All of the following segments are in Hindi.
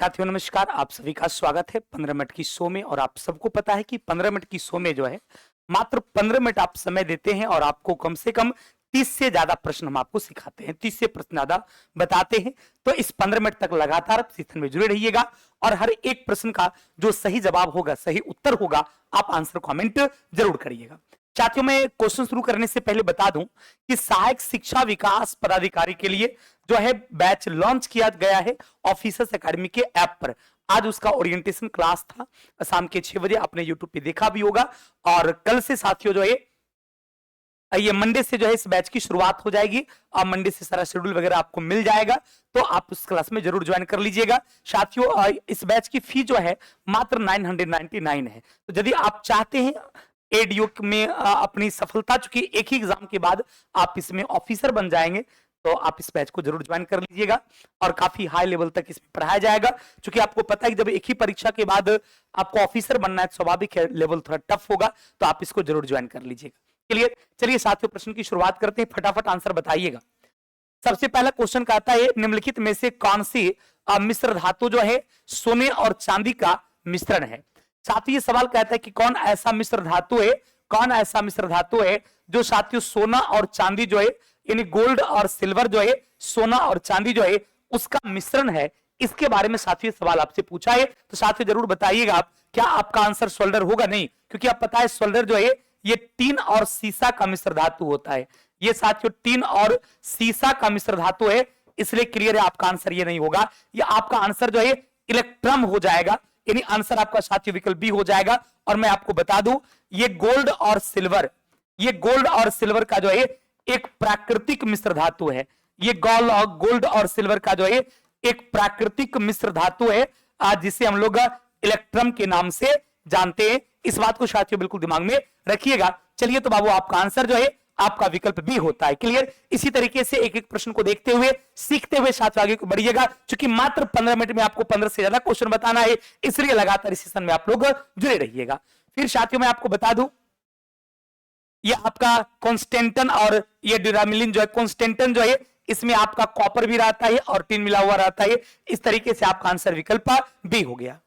साथियों नमस्कार, आप सभी का स्वागत है 15 मिनट की शो में। और आप सबको पता है कि 15 मिनट की शो में जो है मात्र 15 मिनट आप समय देते हैं और आपको कम से कम 30 से ज्यादा प्रश्न हम आपको सिखाते हैं, 30 से प्रश्न ज्यादा बताते हैं। तो इस 15 मिनट तक लगातार सेशन में जुड़े रहिएगा और हर एक प्रश्न का जो सही जवाब होगा, सही उत्तर होगा, आप आंसर कमेंट जरूर करिएगा। साथियों मैं क्वेश्चन शुरू करने से पहले बता दूं कि सहायक शिक्षा विकास पदाधिकारी के लिए जो है बैच लॉन्च किया गया है ऑफिसर्स एकेडमी के ऐप पर। आज उसका ओरिएंटेशन क्लास था शाम के 6 बजे, आपने यूट्यूब पे देखा भी होगा। और कल से साथियों जो है ये मंडे से जो है इस बैच की शुरुआत हो जाएगी और मंडे से सारा शेड्यूल वगैरह आपको मिल जाएगा, तो आप उस क्लास में जरूर ज्वाइन कर लीजिएगा। साथियों इस बैच की फी जो है मात्र 999 है। तो यदि आप चाहते हैं एडीओ में अपनी सफलता, चूंकि एक ही एग्जाम के बाद आप इसमें ऑफिसर बन जाएंगे, तो आप इस बैच को जरूर ज्वाइन कर लीजिएगा और काफी हाई लेवल तक इसमें पढ़ाया जाएगा। क्योंकि आपको पता है कि जब एक ही परीक्षा के बाद आपको ऑफिसर बनना है, स्वाभाविक है लेवल थोड़ा टफ होगा, तो आप इसको जरूर ज्वाइन कर लीजिएगा। क्लियर? चलिए साथियों प्रश्न की शुरुआत करते हैं, फटाफट आंसर बताइएगा। सबसे पहला क्वेश्चन कहता है निम्नलिखित में से कौन सी मिश्र धातु जो है सोने और चांदी का मिश्रण है। साथियों ये सवाल कहता है कि कौन ऐसा मिश्र धातु है, कौन ऐसा मिश्र धातु है जो साथियों सोना और चांदी जो है, यानी गोल्ड और सिल्वर जो है, सोना और चांदी जो है उसका मिश्रण है। इसके बारे में साथियों सवाल आपसे पूछा है, तो साथियों जरूर बताइएगा आप क्या आपका आंसर सोल्डर होगा। नहीं, क्योंकि आप पता है सोल्डर जो है ये टीन और सीसा का मिश्र धातु होता है। ये साथियों टीन और सीसा का मिश्र धातु है, इसलिए क्लियर है आपका आंसर ये नहीं होगा। ये आपका आंसर जो है इलेक्ट्रम हो जाएगा, यानी आंसर आपका साथियों विकल्प बी हो जाएगा। और मैं आपको बता दूं ये गोल्ड और सिल्वर, ये गोल्ड और सिल्वर का जो है एक प्राकृतिक मिश्र धातु है। ये गोल्ड और सिल्वर का जो है एक प्राकृतिक मिश्र धातु है जिसे हम लोग इलेक्ट्रम के नाम से जानते हैं। इस बात को साथियों बिल्कुल दिमाग में रखिएगा। चलिए तो बाबू आपका आंसर जो है आपका विकल्प बी होता है। क्लियर? इसी तरीके से एक एक प्रश्न को देखते हुए सीखते हुए साथियों आगे बढ़िएगा, क्योंकि मात्र 15 मिनट में आपको 15 से ज्यादा क्वेश्चन बताना है, इसलिए लगातार इस सेशन में आप लोग जुड़े रहिएगा। फिर साथियों मैं आपको बता दूं ये आपका कॉन्स्टेंटन और ये ड्यूरामिलिन जो है, कॉन्स्टेंटन जो है इसमें आपका कॉपर भी रहता है और टिन मिला हुआ रहता है। इस तरीके से आपका आंसर विकल्प बी हो गया।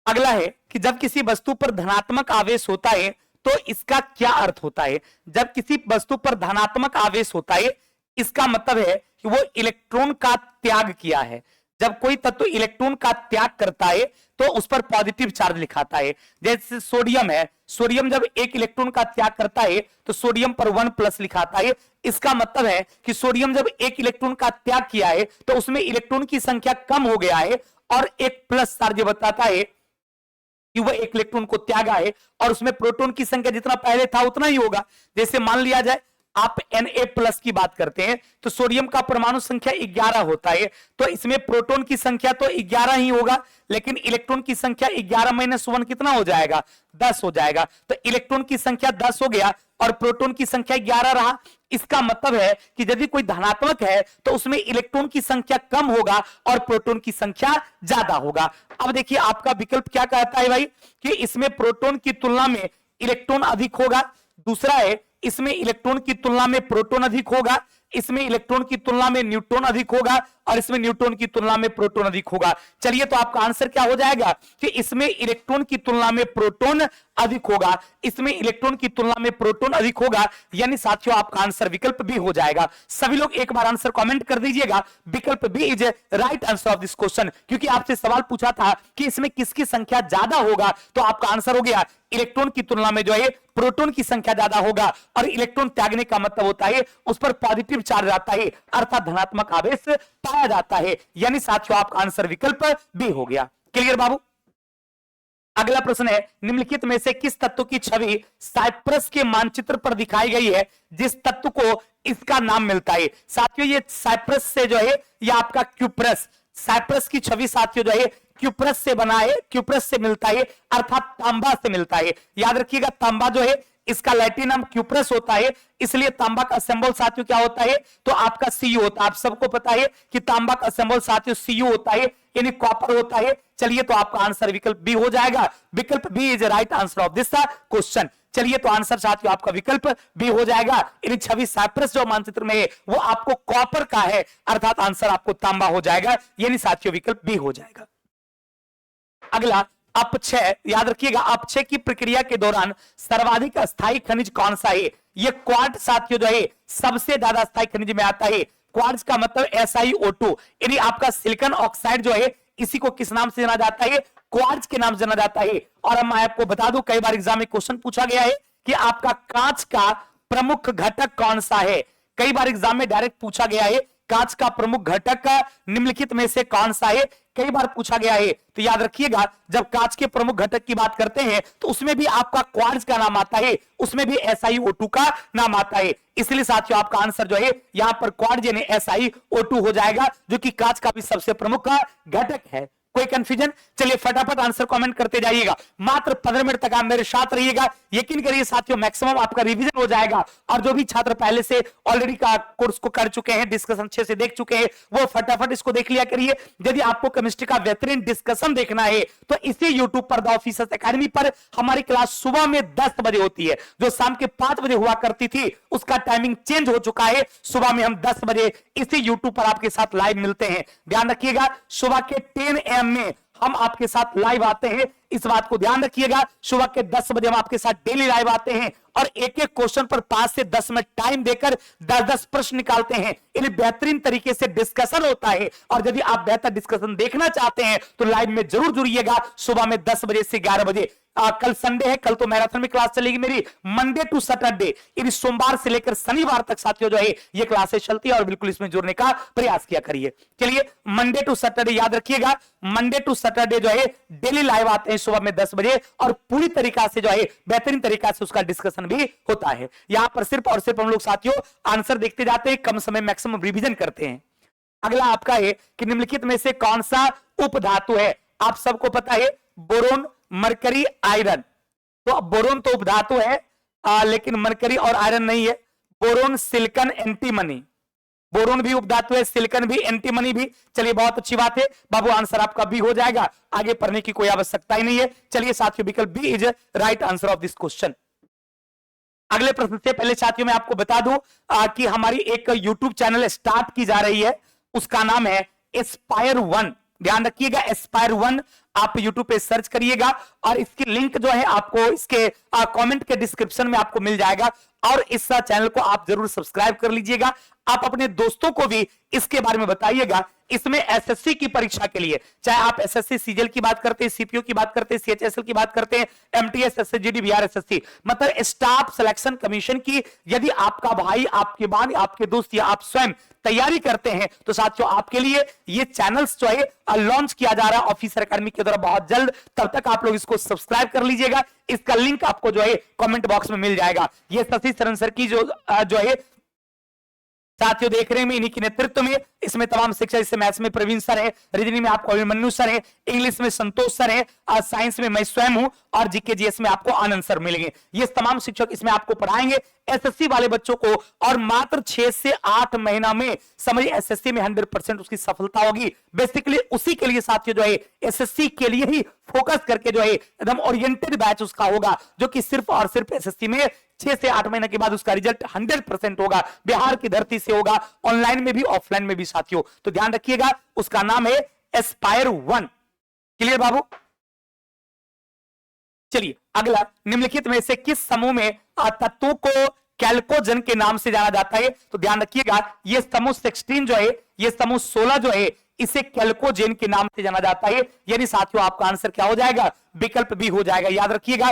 अगला है कि जब किसी वस्तु पर धनात्मक आवेश होता है तो इसका क्या अर्थ होता है। जब किसी वस्तु पर धनात्मक आवेश होता है इसका मतलब है कि वो इलेक्ट्रॉन का त्याग किया है। जब कोई तत्व इलेक्ट्रॉन का त्याग करता है तो उस पर पॉजिटिव चार्ज लिखाता है। जैसे सोडियम है, सोडियम जब एक इलेक्ट्रॉन का त्याग करता है तो सोडियम पर 1+ लिखाता है। इसका मतलब है कि सोडियम जब एक इलेक्ट्रॉन का त्याग किया है तो उसमें इलेक्ट्रॉन की संख्या कम हो गया है और एक प्लस चार्ज बताता है कि वह एक इलेक्ट्रॉन को त्यागा है और उसमें प्रोटॉन की संख्या जितना पहले था उतना ही होगा। जैसे मान लिया जाए आप Na+ की बात करते हैं तो सोडियम का परमाणु संख्या 11 होता है, तो इसमें प्रोटॉन की संख्या तो 11 ही होगा, लेकिन इलेक्ट्रॉन की संख्या 11 - 1 कितना हो जाएगा, 10 हो जाएगा। तो इलेक्ट्रॉन की संख्या 10 हो गया और प्रोटॉन की संख्या 11 रहा। इसका मतलब है कि यदि कोई धनात्मक है तो उसमें इलेक्ट्रॉन की संख्या कम होगा और प्रोटॉन की संख्या ज्यादा होगा। अब देखिए आपका विकल्प क्या कहता है भाई कि इसमें प्रोटॉन की तुलना में इलेक्ट्रॉन अधिक होगा। दूसरा है इसमें इलेक्ट्रॉन की तुलना में प्रोटॉन अधिक होगा, इसमें इलेक्ट्रॉन की तुलना में न्यूट्रॉन अधिक होगा और इसमें न्यूट्रॉन की तुलना में प्रोटॉन अधिक होगा। चलिए तो आपका आंसर क्या हो जाएगा कि इसमें इलेक्ट्रॉन की तुलना में प्रोटॉन अधिक होगा, इसमें इलेक्ट्रॉन की तुलना में प्रोटॉन अधिक होगा, यानी साथियों आपका आंसर विकल्प बी हो जाएगा। सभी लोग एक बार आंसर कमेंट कर दीजिएगा, विकल्प B is right answer of this question. क्योंकि आपसे सवाल पूछा था कि इसमें किसकी संख्या ज्यादा होगा, तो आपका आंसर हो गया इलेक्ट्रॉन की तुलना में जो है प्रोटॉन की संख्या ज्यादा होगा। और इलेक्ट्रॉन त्यागने का मतलब होता है उस पर पॉजिटिव चार्ज आता है, अर्थात धनात्मक आवेश पाया जाता है, यानी साथियों आपका आंसर विकल्प बी हो गया। क्लियर बाबू? अगला प्रश्न है निम्नलिखित में से किस तत्व की छवि साइप्रस के मानचित्र पर दिखाई गई है जिस तत्व को इसका नाम मिलता है। साथियों ये साइप्रस से जो है ये आपका क्यूप्रस, साइप्रस की छवि साथियों जो है क्यूप्रस से बना है, क्यूप्रस से मिलता है, अर्थात तांबा से मिलता है। याद रखिएगा तांबा जो है इसका लैटिन नाम क्यूप्रस होता है, इसलिए तांबा का सिंबल साथियों क्या होता है, तो आपका Cu होता है। आप सबको पता है कि तांबा का सिंबल साथियों Cu होता है, यानी कॉपर होता है। चलिए तो आपका आंसर विकल्प बी हो जाएगा। विकल्प B is right answer of this question. चलिए तो आंसर साथियों आपका विकल्प बी हो जाएगा। यानी छवि साइप्रस जो मानचित्र में है वो आपको कॉपर का है, अर्थात आंसर आपको तांबा हो जाएगा, यानी साथियों विकल्प बी हो जाएगा। अगला अपक्षय, याद रखिएगा अपक्षय की प्रक्रिया के दौरान सर्वाधिक अस्थायी खनिज कौन सा है। ये क्वार्ट्ज साथियों जो है सबसे ज्यादा अस्थायी खनिज में आता है। क्वार्ट्ज का मतलब SiO2, यानी आपका सिलिकॉन ऑक्साइड जो है इसी को किस नाम से जाना जाता है, क्वार्ट्ज के नाम से जाना जाता है। और मैं आपको बता दूं कई बार एग्जाम में क्वेश्चन पूछा गया है कि आपका कांच का प्रमुख घटक कौन सा है। कई बार एग्जाम में डायरेक्ट पूछा गया है कांच का प्रमुख घटक निम्नलिखित में से कौन सा है, कई बार पूछा गया है। तो याद रखिएगा जब कांच के प्रमुख घटक की बात करते हैं तो उसमें भी आपका क्वार्ट्ज का नाम आता है, उसमें भी SiO2 का नाम आता है। इसलिए साथियों आपका आंसर जो है यहां पर क्वार्ट्ज यानी SiO2 हो जाएगा, जो कि कांच का भी सबसे प्रमुख घटक है। कोई कंफ्यूजन? चलिए फटाफट आंसर कमेंट करते जाइएगा। मात्र 15 मिनट तक आप मेरे साथ रहिएगा। यकीन करिए साथियों मैक्सिमम आपका रिवीजन हो जाएगा। और जो भी छात्र पहले से ऑलरेडी का कोर्स को कर चुके हैं, डिस्कशन अच्छे से देख चुके हैं, वो फटाफट इसको देख लिया करिए। यदि आपको केमिस्ट्री का बेहतरीन डिस्कशन देखना है तो इसी यूट्यूब पर द ऑफिसर्स एकेडमी पर हमारी क्लास सुबह में 10 बजे होती है। जो शाम के 5 बजे हुआ करती थी उसका टाइमिंग चेंज हो चुका है। सुबह में हम 10 बजे इसी यूट्यूब पर आपके साथ लाइव मिलते हैं। ध्यान रखिएगा सुबह के 10 AM में हम आपके साथ लाइव आते हैं, इस बात को ध्यान रखिएगा। सुबह के 10 बजे हम आपके साथ डेली लाइव आते हैं और एक एक क्वेश्चन पर 5 से 10 मिनट टाइम देकर 10-10 प्रश्न निकालते हैं। इन्हें बेहतरीन तरीके से डिस्कशन होता है। और यदि आप बेहतर डिस्कशन देखना चाहते हैं तो लाइव में जरूर जुड़िएगा सुबह में 10 बजे से 11 बजे। कल संडे है, कल तो मैराथन में क्लास चलेगी मेरी, मंडे टू सैटरडे यानी सोमवार से लेकर शनिवार तक साथियों जो है ये क्लासेस चलती है और बिल्कुल इसमें जुड़ने का प्रयास किया करिए। चलिए मंडे टू सैटरडे याद रखिएगा, मंडे टू सैटरडे जो है डेली लाइव आते हैं सुबह में 10 बजे और पूरी तरीका से जो है बेहतरीन तरीका से उसका डिस्कशन भी होता है। यहां पर सिर्फ और सिर्फ हम लोग साथियों आंसर देखते जाते हैं, कम समय मैक्सिमम रिवीजन करते हैं। अगला आपका है कि निम्नलिखित में से कौन सा उपधातु है। आप सबको पता है बोरोन, मरकरी, आयरन। तो बोरोन तो उपधातु है लेकिन मरकरी और आयरन नहीं है। Boron, silicon, antimony. बोरोन भी उपधातु है, सिलिकॉन भी, एंटीमनी भी। चलिए बहुत अच्छी बात है बाबू, आंसर आपका बी हो जाएगा। आगे पढ़ने की कोई आवश्यकता ही नहीं है। चलिए साथियों विकल्प B is right answer of this question. अगले प्रश्न से पहले साथियों मैं आपको बता दूं कि हमारी एक यूट्यूब चैनल स्टार्ट की जा रही है, उसका नाम है एस्पायर 1। ध्यान रखिएगा एस्पायर 1 आप YouTube पे सर्च करिएगा और इसकी लिंक जो है आपको इसके कमेंट के डिस्क्रिप्शन में आपको मिल जाएगा। और इस चैनल को आप जरूर सब्सक्राइब कर लीजिएगा। आप अपने दोस्तों को भी इसके बारे में बताइएगा। इसमें एसएससी की परीक्षा के लिए, चाहे आप एसएससी सीजीएल की बात करते हैं, सीपीओ की बात करते हैं, सीएचएसएल की बात करते हैं, एमटीएस, एसएसजीडी, बीआरएसएससी, मतलब स्टाफ सिलेक्शन कमीशन की यदि आपका भाई, आपके बान, आपके दोस्त या आप स्वयं तैयारी करते हैं तो साथियों आपके लिए ये चैनल्स जो है लॉन्च किया जा रहा है ऑफिसर एकेडमी के द्वारा बहुत जल्द। तब तक आप लोग इसको सब्सक्राइब कर लीजिएगा। इसका लिंक आपको जो है कमेंट बॉक्स में मिल जाएगा। ये शशि शरण सर की जो है साथियों देख रहे हैं इन्हीं के नेतृत्व में इसमें तमाम शिक्षा, जैसे मैथ्स में प्रवीण सर है, रीजनिंग में आपको अभिमन्यु सर है, इंग्लिश में संतोष सर है, साइंस में मैं स्वयं हूं और जीके जीएस में आपको आनंद सर मिलेंगे। ये तमाम शिक्षक इसमें आपको पढ़ाएंगे एसएससी वाले बच्चों को। और मात्र 6 से 8 महीना में समझिए एसएससी में 100% उसकी सफलता होगी। बेसिकली उसी के लिए साथियों जो है एसएससी के लिए ही फोकस करके जो है एकदम ओरिएंटेड बैच उसका होगा, जो कि सिर्फ और सिर्फ एसएससी में 6 से 8 महीने के बाद उसका रिजल्ट 100% होगा। बिहार की धरती से होगा, ऑनलाइन में भी ऑफलाइन में भी साथियों। तो ध्यान रखिएगा उसका नाम है एस्पायर 1। क्लियर बाबू? चलिए अगला, निम्नलिखित में से किस समूह में तत्वों को कैल्कोजन के नाम से जाना जाता है? तो ध्यान रखिएगा ये समूह 16 जो है, ये समूह 16 जो है इसे कैल्कोजेन के नाम से जाना जाता है। यानी साथियों आपका आंसर क्या हो जाएगा? विकल्प बी हो जाएगा। याद रखिएगा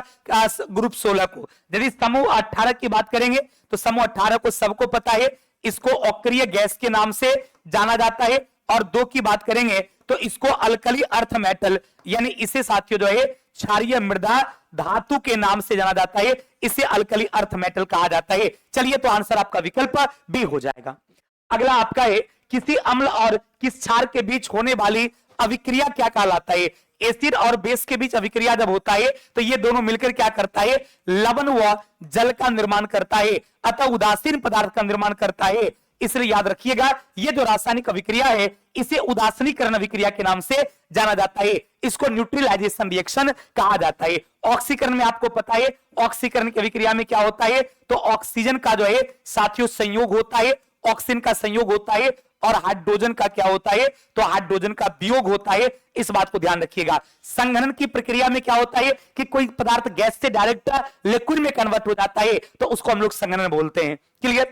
ग्रुप 16 को। यदि समूह 18 की बात करेंगे तो समूह 18 को सबको पता है, इसको अक्रिय गैस के नाम से जाना जाता है। और 2 की बात करेंगे तो इसको अल्कली अर्थ मेटल, यानी इसे साथियों जो है क्षारीय मृदा धातु के नाम से जाना जाता है। इसे अल्कली अर्थ मेटल कहा जाता है। चलिए तो आंसर आपका विकल्प बी हो जाएगा। अगला आपका है किसी अम्ल और किस क्षार के बीच होने वाली अभिक्रिया क्या कहलाता है? एसिड और बेस के बीच अभिक्रिया जब होता है तो ये दोनों मिलकर क्या करता है? लवण व जल का निर्माण करता है, अतः उदासीन पदार्थ का निर्माण करता है। इसलिए याद रखिएगा ये जो रासायनिक अभिक्रिया है इसे उदासीनीकरण अभिक्रिया के नाम से जाना जाता है। इसको न्यूट्रलाइजेशन रिएक्शन कहा जाता है। ऑक्सीकरण में आपको पता है ऑक्सीकरण की अभिक्रिया में क्या होता है? तो ऑक्सीजन का जो है साथियों संयोग होता है, ऑक्सीजन का संयोग होता है, और हाइड्रोजन का क्या होता है? तो हाइड्रोजन का वियोग होता है। इस बात को ध्यान रखिएगा। संघनन की प्रक्रिया में क्या होता है कि कोई पदार्थ गैस से डायरेक्ट लिक्विड में कन्वर्ट हो जाता है तो उसको हम लोग संघनन बोलते हैं। क्लियर?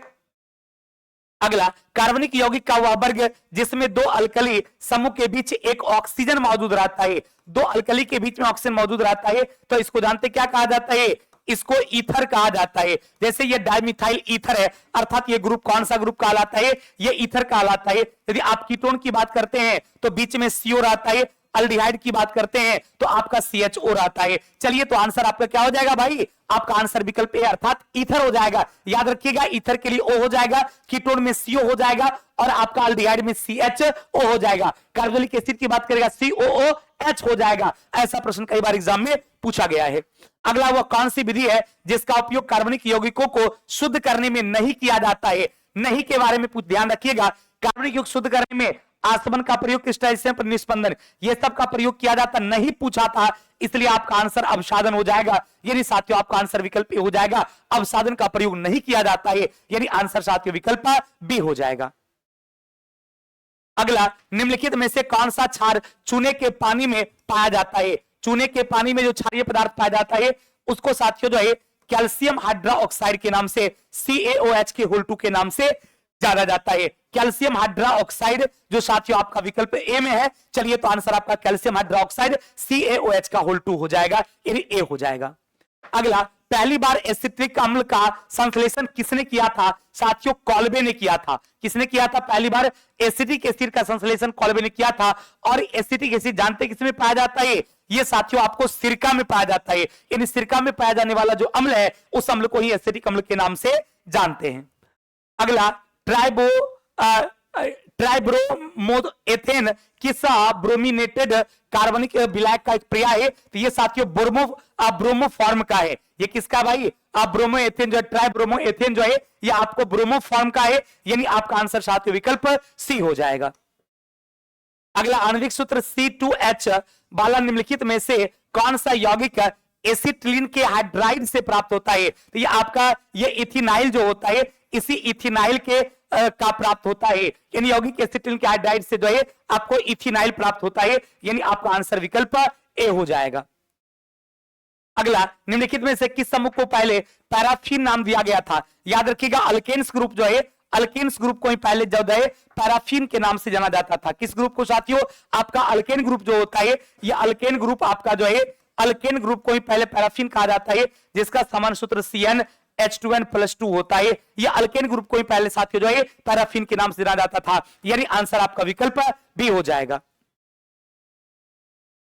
अगला, कार्बनिक यौगिक का वह वर्ग जिसमें दो अल्कली समूह के बीच एक ऑक्सीजन मौजूद रहता है। दो अल्कली के बीच में ऑक्सीजन मौजूद रहता है तो इसको जानते क्या कहा जाता है? इसको ईथर कहा जाता है। जैसे ये डाइमिथाइल ईथर है, अर्थात ये ग्रुप कौन सा ग्रुप कहलाता है? ये ईथर कहलाता है। यदि आप कीटोन की बात करते हैं तो बीच में CO रहता है, अल्डिहाइड की बात करते हैं तो आपका CHO रहता है। चलिए तो आंसर आपका क्या हो जाएगा भाई? आपका आंसर विकल्प ए अर्थात ईथर हो जाएगा। याद रखिएगा ईथर के लिए O हो जाएगा, कीटोन में CO हो जाएगा और आपका अल्डिहाइड में CHO हो जाएगा। कार्बोनिक एसिड की बात करेगा COOH हो जाएगा। ऐसा प्रश्न कई बार एग्जाम में पूछा गया है। अगला वह कौन सी विधि है जिसका उपयोग कार्बनिक यौगिकों को शुद्ध करने में नहीं किया जाता है? नहीं के बारे में ध्यान रखिएगा। कार्बनिक यौगिक शुद्ध करने में आसवन का प्रयोग, क्रिस्टलाइजेशन पर निस्पंदन, ये सब का प्रयोग किया जाता नहीं पूछा था, इसलिए आपका आंसर अवसादन हो जाएगा। यानी साथियों आपका आंसर विकल्प ए हो जाएगा। अवसादन का प्रयोग नहीं किया जाता है, यानी आंसर साथियों विकल्प बी हो जाएगा। अगला, निम्नलिखित में से कौन सा क्षार चूने के पानी में पाया जाता है? चूने के पानी में जो क्षारीय पदार्थ पाया जाता है उसको साथियों जो है कैल्शियम हाइड्रोक्साइड के नाम से, CaOH के नाम से जाना जाता है। कैल्शियम हाइड्रोक्साइड जो साथियों आपका विकल्प ए में है। चलिए तो आंसर आपका कैल्शियम हाइड्रोक्साइड CaOH हो जाएगा, यानी ए हो जाएगा। अगला, पहली बार एसिटिक अम्ल का संश्लेषण किसने किया था? साथियों कॉल्बे ने किया था। किसने किया था? पहली बार एसिटिक एसिड का संश्लेषण कॉल्बे ने किया था। और एसिटिक एसिड जानते किसमें पाया जाता है? ये साथियों आपको सिरका में पाया जाता है। यानी सिरका में पाया जाने वाला जो अम्ल है उस अम्ल को ही एसिटिक अम्ल के नाम से जानते हैं। अगला, ट्राइब्रोमोएथेन किस ब्रोमिनेटेड कार्बनिक विलायक का एक पर्याय है? तो ये साथियों ब्रोमोफॉर्म का है। ये किसका भाई? ब्रोमोएथेन जो है, ट्राइब्रोमोएथेन जो है ये आपको ब्रोमोफॉर्म का है, यानी आपका आंसर साथियों विकल्प सी हो जाएगा। अगला, आणविक सूत्र C2H वाला निम्नलिखित में से कौन सा यौगिक एसिटिलीन के हाइड्राइड से प्राप्त होता है? तो ये आपका ये इथिनाइल जो होता है इसी इथिनाइल के का प्राप्त होता है। यानी यौगिक एसिटिलीन के हाइड्राइड से जो है आपको इथिनाइल प्राप्त होता है, यानी आपका आंसर विकल्प ए हो जाएगा। अगला, निम्नलिखित में से किस समूह को पहले पैराफिन नाम दिया गया था? याद रखिएगा अल्केन्स ग्रुप जो है, अल्केन्स ग्रुप को ही पहले जो है पैराफिन के नाम से जाना जाता था। किस ग्रुप को साथियों? आपका अल्केन ग्रुप जो होता है ये अल्केन ग्रुप आपका जो है अल्केन ग्रुप को ही पहले पैराफिन कहा जाता है, जिसका समान सूत्र CnH2n+2 होता है। ये अल्केन ग्रुप को ही पहले साथियों जो है पैराफिन के नाम से जाना जाता था, यानी आंसर आपका विकल्प बी हो जाएगा।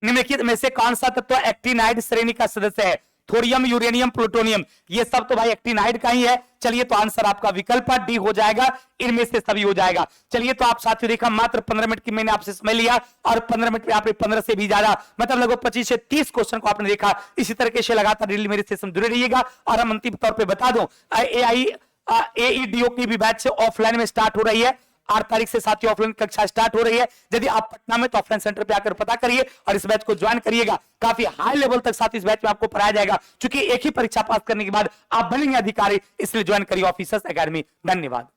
निम्नलिखित में से कौन सा तत्व एक्टिनाइड श्रेणी का सदस्य है? थोरियम, यूरेनियम, प्लूटोनियम, ये सब तो भाई एक्टिनाइड का ही है। चलिए तो आंसर आपका विकल्प डी हो जाएगा, इनमें से सभी हो जाएगा। चलिए तो आप साथियों देखा मात्र 15 मिनट की मैंने आपसे समय लिया और 15 मिनट में आपने 15 से भी ज्यादा मतलब लगभग 25 से 30 क्वेश्चन को आपने देखा। इसी तरीके से लगातार डेली मेरे से जुड़े रहिएगा। और हम अंतिम तौर पर बता दूं AEDO की भी बैच ऑफलाइन में स्टार्ट हो रही है। 8 तारीख से साथियों ऑफलाइन कक्षा स्टार्ट हो रही है। यदि आप पटना में तो ऑफलाइन सेंटर पे आकर पता करिए और इस बैच को ज्वाइन करिएगा। काफी हाई लेवल तक साथ इस बैच में आपको पढ़ाया जाएगा, क्योंकि एक ही परीक्षा पास करने के बाद आप बनेंगे अधिकारी, इसलिए ज्वाइन करिए ऑफिसर्स एकेडमी। धन्यवाद।